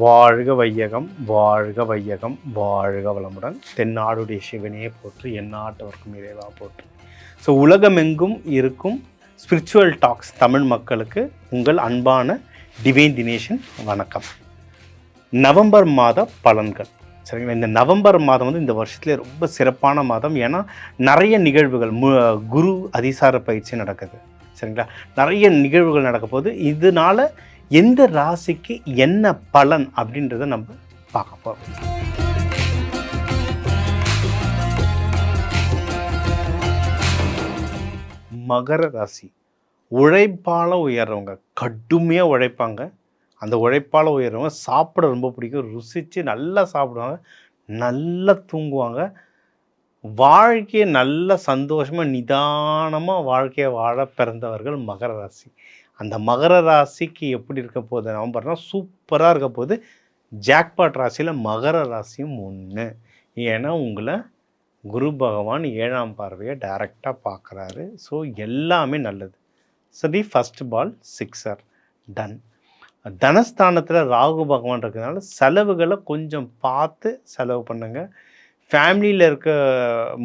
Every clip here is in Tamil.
வாழ்க வையகம், வாழ்க வையகம், வாழ்க வளமுடன். தென்னாடுடைய சிவனையே போற்று, எந்நாட்டவர்க்கும் இறைவா போற்று. ஸோ உலகமெங்கும் இருக்கும் ஸ்பிரிச்சுவல் டாக்ஸ் தமிழ் மக்களுக்கு உங்கள் அன்பான டிவைன் தினேஷன் வணக்கம். நவம்பர் மாத பலன்கள் சரிங்களா. இந்த நவம்பர் மாதம் வந்து இந்த வருஷத்துலேயே ரொம்ப சிறப்பான மாதம். ஏன்னா நிறைய நிகழ்வுகள் குரு அதிசார பயிற்சி நடக்குது சரிங்களா. நிறைய நிகழ்வுகள் நடக்க போது இதனால எந்த ராசிக்கு என்ன பலன் அப்படின்றத நம்ம பார்க்க போகிறோம். மகர ராசி உழைப்பால் உயர்றவங்க, கடுமையாக உழைப்பாங்க. அந்த உழைப்பால் உயர்றவங்க சாப்பிட ரொம்ப பிடிக்கும், ருசித்து நல்லா சாப்பிடுவாங்க, நல்லா தூங்குவாங்க. வாழ்க்கையை நல்ல சந்தோஷமாக நிதானமாக வாழ்க்கையை வாழ பிறந்தவர்கள் மகர ராசி. அந்த மகர ராசிக்கு எப்படி இருக்க போகுது நவம்பர்னால் சூப்பராக இருக்க போகுது. ஜாக்பாட் ராசியில் மகர ராசியும் ஒன்று. ஏன்னா உங்களை குரு பகவான் 7ஆம் பார்வையை டைரெக்டாக பார்க்குறாரு. ஸோ எல்லாமே நல்லது. சரி, ஃபஸ்ட் பால் சிக்ஸர் டன். தனஸ்தானத்தில் ராகு பகவான் இருக்கிறதுனால செலவுகளை கொஞ்சம் பார்த்து செலவு பண்ணுங்கள். ஃபேமிலியில் இருக்க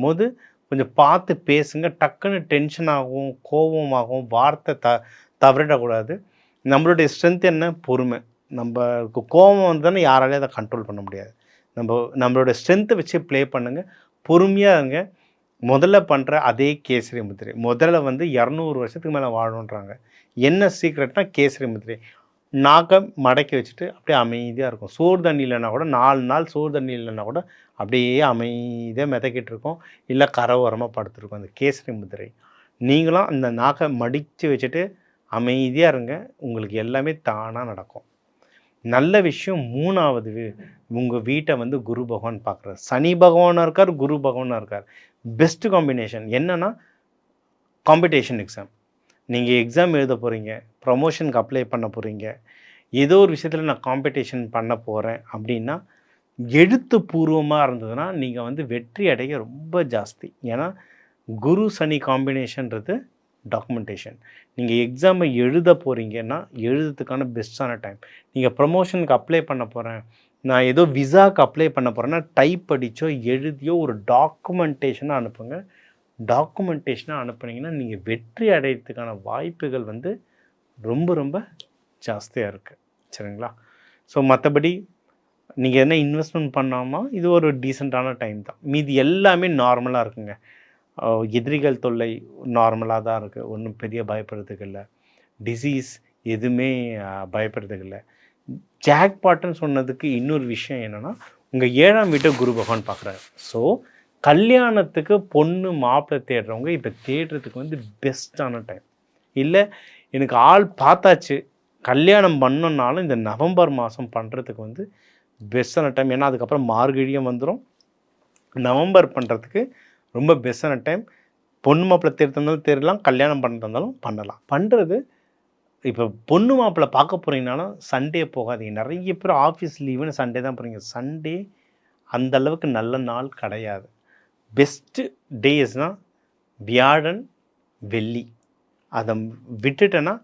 போது கொஞ்சம் பார்த்து பேசுங்க. டக்குன்னு டென்ஷன் ஆகும், கோபமாகும், வார்த்தை தவறிடக்கூடாது. நம்மளுடைய ஸ்ட்ரென்த் என்ன? பொறுமை. நம்மளுக்கு கோபம் வந்தானே யாராலையும் அதை கண்ட்ரோல் பண்ண முடியாது. நம்மளோட ஸ்ட்ரென்த்தை வச்சு ப்ளே பண்ணுங்கள். பொறுமையாக இருங்க. முதல்ல பண்ணுற அதே கேசரி முத்திரை. முதல்ல வந்து 200 வருஷத்துக்கு மேலே வாழணுன்றாங்க. என்ன சீக்ரெட்னா கேசரி முத்திரை. நாக்கை மடக்கி வச்சுட்டு அப்படியே அமைதியாக இருக்கும். சோறு தண்ணி இல்லைன்னா கூட 4 நாள் சோறு தண்ணி இல்லைன்னா கூட அப்படியே அமைதியாக மிதக்கிட்டு இருக்கோம், இல்லை கரை ஓரமாக படுத்துருக்கோம். அந்த கேசரி முத்திரை நீங்களும் அந்த நாக்கை மடித்து வச்சுட்டு அமைதியாக இருங்க. உங்களுக்கு எல்லாமே தானாக நடக்கும். நல்ல விஷயம். 3வது உங்கள் வீட்டை வந்து குரு பகவான் பார்க்குறாரு. சனி பகவானாக இருக்கார், குரு பகவானாக இருக்கார். பெஸ்ட்டு காம்பினேஷன் என்னென்னா காம்படிஷன் எக்ஸாம். நீங்கள் எக்ஸாம் எழுத போகிறீங்க, ப்ரமோஷனுக்கு அப்ளை பண்ண போகிறீங்க, ஏதோ ஒரு விஷயத்தில் நான் காம்படிஷன் பண்ண போகிறேன் அப்படின்னா எழுத்துப்பூர்வமாக இருந்ததுன்னா நீங்கள் வந்து வெற்றி அடைய ரொம்ப ஜாஸ்தி. ஏன்னா குரு சனி காம்பினேஷன்றது டாக்குமெண்டேஷன். நீங்கள் எக்ஸாமை எழுத போகிறீங்கன்னா எழுதுறதுக்கான பெஸ்ட்டான டைம். நீங்கள் ப்ரமோஷனுக்கு அப்ளை பண்ண போகிறேன், நான் ஏதோ விசாவுக்கு அப்ளை பண்ண போகிறேன்னா டைப் அடித்தோ எழுதியோ ஒரு டாக்குமெண்டேஷனாக அனுப்புங்க. டாக்குமெண்டேஷனாக அனுப்புனீங்கன்னா நீங்கள் வெற்றி அடையிறதுக்கான வாய்ப்புகள் வந்து ரொம்ப ரொம்ப ஜாஸ்தியாக இருக்குது சரிங்களா. ஸோ மற்றபடி நீங்கள் என்ன இன்வெஸ்ட்மெண்ட் பண்ணாமல் இது ஒரு டீசெண்டான டைம் தான். மீதி எல்லாமே நார்மலாக இருக்குங்க. எதிரிகள் தொல்லை நார்மலாக தான் இருக்குது, ஒன்றும் பெரிய பயப்படுறதுக்கு இல்லை. டிசீஸ் எதுவுமே பயப்படுறதுக்கு இல்லை. ஜாக்பாட்டுன்னு சொன்னதுக்கு இன்னொரு விஷயம் என்னென்னா உங்கள் 7ஆம் வீட்டை குரு பகவான் பார்க்குறாரு. ஸோ கல்யாணத்துக்கு பொண்ணு மாப்பிள்ளை தேடுறவங்க இப்போ தேடுறதுக்கு வந்து பெஸ்ட்டான டைம். இல்லை எனக்கு ஆள் பார்த்தாச்சு கல்யாணம் பண்ணனாலும் இந்த நவம்பர் மாதம் பண்ணுறதுக்கு வந்து பெஸ்ட்டான டைம். ஏன்னா அதுக்கப்புறம் மார்கழியும் வந்துடும். நவம்பர் பண்ணுறதுக்கு ரொம்ப பெஸ்ட்டான டைம். பொண்ணு மாப்பிள்ளை தேர்ந்தாலும் தேடலாம், கல்யாணம் பண்ணுறதாலும் பண்ணலாம். பண்ணுறது இப்போ பொண்ணு மாப்பிள்ளை பார்க்க போகிறீங்கனாலும் சண்டே போகாதீங்க. நிறைய பேர் ஆஃபீஸ் லீவுன்னு சண்டே தான் போகிறீங்க. சண்டே அந்தளவுக்கு நல்ல நாள் கிடையாது. பெஸ்ட்டு டேஸ்னால் வியாழன், வெள்ளி. அதை விட்டுட்டேன்னா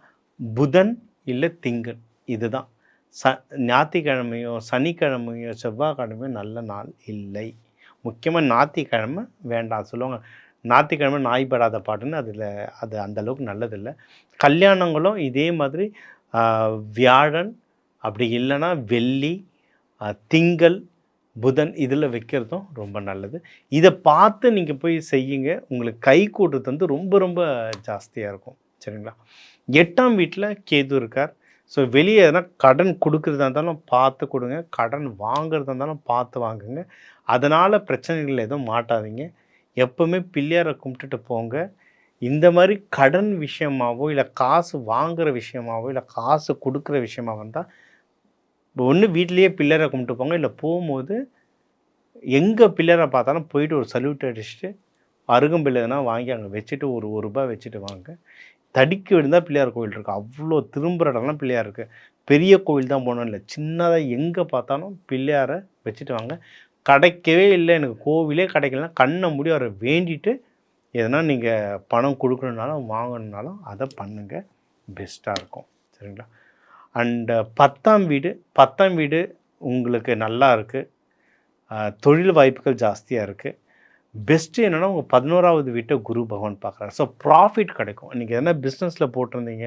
புதன் இல்லை திங்கள். இதுதான். ஞாயிற்றுக்கிழமையோ சனிக்கிழமையோ செவ்வாய்க்கிழமையோ நல்ல நாள் இல்லை. முக்கியமாக ஞாயிற்றுக்கிழமை வேண்டாம் சொல்லுவாங்க. ஞாயிற்றுக்கிழமை நாய் படாத பாட்டுன்னு அது அந்தளவுக்கு நல்லதில்லை. கல்யாணங்களும் இதே மாதிரி வியாழன் அப்படி இல்லைன்னா வெள்ளி, திங்கள், புதன் இதில் வைக்கிறதும் ரொம்ப நல்லது. இதை பார்த்து நீங்கள் போய் செய்யுங்க. உங்களுக்கு கை கூட்டுறது வந்து ரொம்ப ரொம்ப ஜாஸ்தியாக இருக்கும் சரிங்களா. 8ஆம் வீட்டில் கேது இருக்கார். ஸோ வெளியே எதனா கடன் கொடுக்குறதா இருந்தாலும் பார்த்து கொடுங்க, கடன் வாங்குறதா இருந்தாலும் பார்த்து வாங்குங்க. அதனால் பிரச்சனைகள் எதுவும் மாட்டாதீங்க. எப்போவுமே பிள்ளையாரை கும்பிட்டுட்டு போங்க. இந்த மாதிரி கடன் விஷயமாவோ இல்லை காசு வாங்குகிற விஷயமாவோ இல்லை காசு கொடுக்குற விஷயமா வந்தால் ஒன்று வீட்லேயே பிள்ளையாரை கும்பிட்டு போங்க. இல்லை போகும்போது எங்கே பிள்ளையாரை பார்த்தாலும் போயிட்டு ஒரு சல்யூட் அடிச்சுட்டு அருகம்பிள்ளை எதனா வாங்கி அங்கே வச்சுட்டு ஒரு ரூபாய் வச்சுட்டு வாங்க. தடிக்கு விழுந்தால் பிள்ளையார் கோவில் இருக்குது. அவ்வளோ திரும்புகிற இடம்லாம் பிள்ளையார் இருக்குது. பெரிய கோவில் தான் போகணும் இல்லை, சின்னதாக எங்கே பார்த்தாலும் பிள்ளையாரை வச்சுட்டு வாங்க. கிடைக்கவே இல்லை, எனக்கு கோவிலே கிடைக்கலன்னா கண்ணை மூடி அவரை வேண்டிட்டு எதனா நீங்கள் பணம் கொடுக்கணுன்னாலும் வாங்கணுன்னாலும் அதை பண்ணுங்கள். பெஸ்ட்டாக இருக்கும் சரிங்களா. அண்ட் 10ஆம் வீடு உங்களுக்கு நல்லா இருக்குது. தொழில் வாய்ப்புகள் ஜாஸ்தியாக இருக்குது. பெஸ்ட்டு என்னென்னா உங்கள் 11ஆவது வீட்டை குரு பகவான் பார்க்குறாரு. ஸோ ப்ராஃபிட் கிடைக்கும். நீங்கள் எதனா பிஸ்னஸில் போட்டிருந்தீங்க,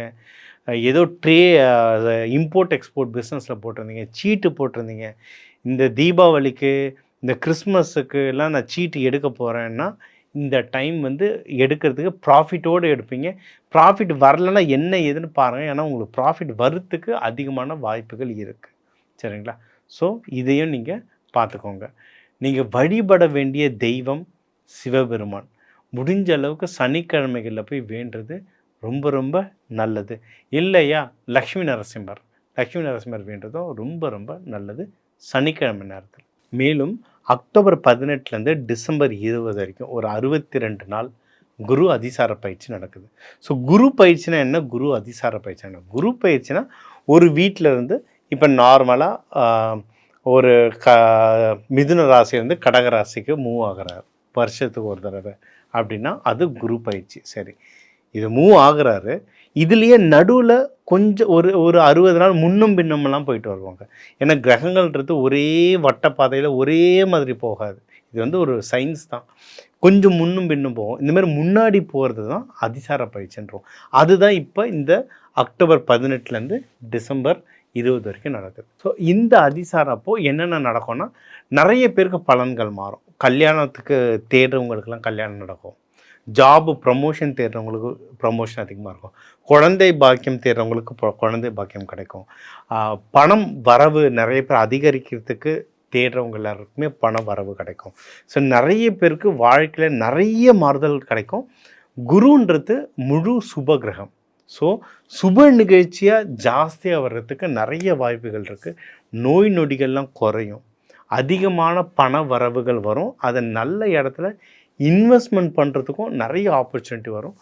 ஏதோ இம்போர்ட் எக்ஸ்போர்ட் பிஸ்னஸில் போட்டிருந்தீங்க, சீட்டு போட்டிருந்தீங்க, இந்த தீபாவளிக்கு இந்த கிறிஸ்மஸுக்கு எல்லாம் நான் சீட்டு எடுக்க போகிறேன்னா இந்த டைம் வந்து எடுக்கிறதுக்கு ப்ராஃபிட்டோடு எடுப்பீங்க. ப்ராஃபிட் வரலைன்னா என்ன ஏதுன்னு பாருங்கள். ஏன்னா உங்களுக்கு ப்ராஃபிட் வரத்துக்கு அதிகமான வாய்ப்புகள் இருக்குது. சரிங்களா? ஸோ இதையும் நீங்கள் பார்த்துக்கோங்க. நீங்கள் வழிபட வேண்டிய தெய்வம் சிவபெருமான். முடிஞ்ச அளவுக்கு சனிக்கிழமைகளில் போய் வேண்டுறது ரொம்ப ரொம்ப நல்லது. இல்லையா லக்ஷ்மி நரசிம்மர் வேண்டுறதும் ரொம்ப ரொம்ப நல்லது சனிக்கிழமை நேரத்தில். மேலும் அக்டோபர் 18லேருந்து டிசம்பர் 20 வரைக்கும் ஒரு 62 நாள் குரு அதிசார பயிற்சி நடக்குது. ஸோ குரு பயிற்சினா என்ன, குரு அதிசார பயிற்சி என்ன? குரு பயிற்சினா ஒரு வீட்டில் இருந்து இப்போ நார்மலாக ஒரு மிதுன ராசியிலேருந்து கடக ராசிக்கு மூவ் ஆகிறார் வருஷத்துக்கு ஒரு தடவை அப்படின்னா அது குரு பயிற்சி. சரி, இது மூவ் ஆகுறாரு. இதுலேயே நடுவில் கொஞ்சம் ஒரு 60 நாள் முன்னும் பின்னமெல்லாம் போயிட்டு வருவாங்க. ஏன்னா கிரகங்கள்ன்றது ஒரே வட்டப்பாதையில் ஒரே மாதிரி போகாது. இது வந்து ஒரு சயின்ஸ் தான். கொஞ்சம் முன்னும் பின்னும் போகும். இந்தமாதிரி முன்னாடி போகிறது தான் அதிசார பயிற்சின்றோம். அதுதான் இப்போ இந்த அக்டோபர் 18லேருந்து டிசம்பர் 20 வரைக்கும் நடக்குது. ஸோ இந்த அதிசாரம் அப்போது என்னென்ன நடக்கும்னா நிறைய பேருக்கு பலன்கள் மாறும். கல்யாணத்துக்கு தேடுறவங்களுக்கெல்லாம் கல்யாணம் நடக்கும். ஜாபு ப்ரமோஷன் தேடுறவங்களுக்கு ப்ரமோஷன் அதிகமாக இருக்கும். குழந்தை பாக்கியம் தேடுறவங்களுக்கு குழந்தை பாக்கியம் கிடைக்கும். பணம் வரவு நிறைய பேர் அதிகரிக்கிறதுக்கு தேடுறவங்க எல்லாருக்குமே பண வரவு கிடைக்கும். ஸோ நிறைய பேருக்கு வாழ்க்கையில் நிறைய மாறுதல் கிடைக்கும். குருன்றது முழு சுப கிரகம். ஸோ சுப நிகழ்ச்சியாக ஜாஸ்தியாக வர்றதுக்கு நிறைய வாய்ப்புகள் இருக்குது. நோய் நொடிகள்லாம் குறையும். அதிகமான பண வரவுகள் வரும். அதை நல்ல இடத்துல இன்வெஸ்ட்மெண்ட் பண்ணுறதுக்கும் நிறைய ஆப்பர்ச்சுனிட்டி வரும்.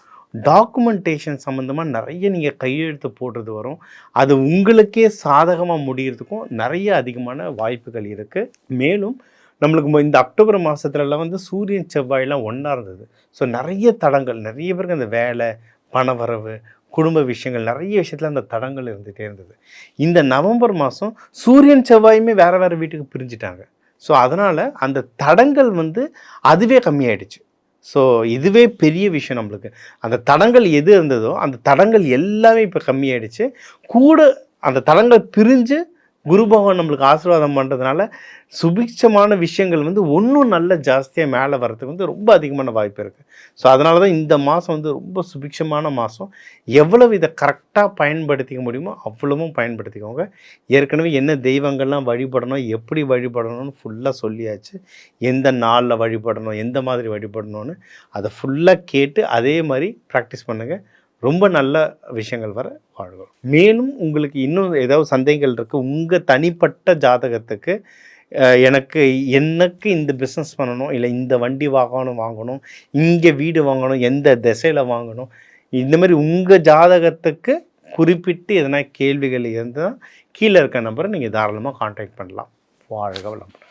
டாக்குமெண்டேஷன் சம்மந்தமாக நிறைய நீங்கள் கையெழுத்து போடுறது வரும். அது உங்களுக்கே சாதகமாக முடிகிறதுக்கும் நிறைய அதிகமான வாய்ப்புகள் இருக்குது. மேலும் நம்மளுக்கு இந்த அக்டோபர் மாதத்துலலாம் வந்து சூரியன் செவ்வாயெல்லாம் ஒன்றா இருந்தது. ஸோ நிறைய தடங்கள், நிறைய பேருக்கு அந்த வேலை, பணவரவு, குடும்ப விஷயங்கள் நிறைய விஷயத்தில் அந்த தடங்கள் இருந்துகிட்டே இருந்தது. இந்த நவம்பர் மாதம் சூரியன் செவ்வாயுமே வேறு வேறு வீட்டுக்கு பிரிஞ்சிட்டாங்க. ஸோ அதனால் அந்த தடங்கள் வந்து அதுவே கம்மியாயிடுச்சு. ஸோ இதுவே பெரிய விஷயம் நம்மளுக்கு. அந்த தடங்கள் எது இருந்ததோ அந்த தடங்கள் எல்லாமே இப்போ கம்மியாயிடுச்சு. கூட அந்த தடங்கள் பிரிஞ்சு குரு பகவான் நம்மளுக்கு ஆசீர்வாதம் பண்ணுறதுனால சுபிட்சமான விஷயங்கள் வந்து ஒன்றும் நல்ல ஜாஸ்தியாக மேலே வர்றதுக்கு வந்து ரொம்ப அதிகமான வாய்ப்பு இருக்குது. ஸோ அதனால தான் இந்த மாதம் வந்து ரொம்ப சுபிட்சமான மாதம். எவ்வளவு இதை கரெக்டாக பயன்படுத்திக்க முடியுமோ அவ்வளவும் பயன்படுத்திக்கோங்க. ஏற்கனவே என்ன தெய்வங்கள்லாம் வழிபடணும், எப்படி வழிபடணும்னு ஃபுல்லாக சொல்லியாச்சு. எந்த நாளில் வழிபடணும், எந்த மாதிரி வழிபடணும்னு அதை ஃபுல்லாக கேட்டு அதே மாதிரி ப்ராக்டிஸ் பண்ணுங்கள். ரொம்ப நல்ல விஷயங்கள் வர வாழ்வோம். மேலும் உங்களுக்கு இன்னும் ஏதாவது சந்தேகங்கள் இருக்குது, உங்கள் தனிப்பட்ட ஜாதகத்துக்கு எனக்கு இந்த பிஸ்னஸ் பண்ணணும், இல்லை இந்த வண்டி வாங்கணும், இங்கே வீடு வாங்கணும், எந்த திசையில் வாங்கணும், இந்த மாதிரி உங்கள் ஜாதகத்துக்கு குறிப்பிட்டு எதனா கேள்விகள் இருந்தால் கீழே இருக்க நம்பரை நீங்கள் தாராளமாக கான்டாக்ட் பண்ணலாம். வாழ்க வளமுடன்.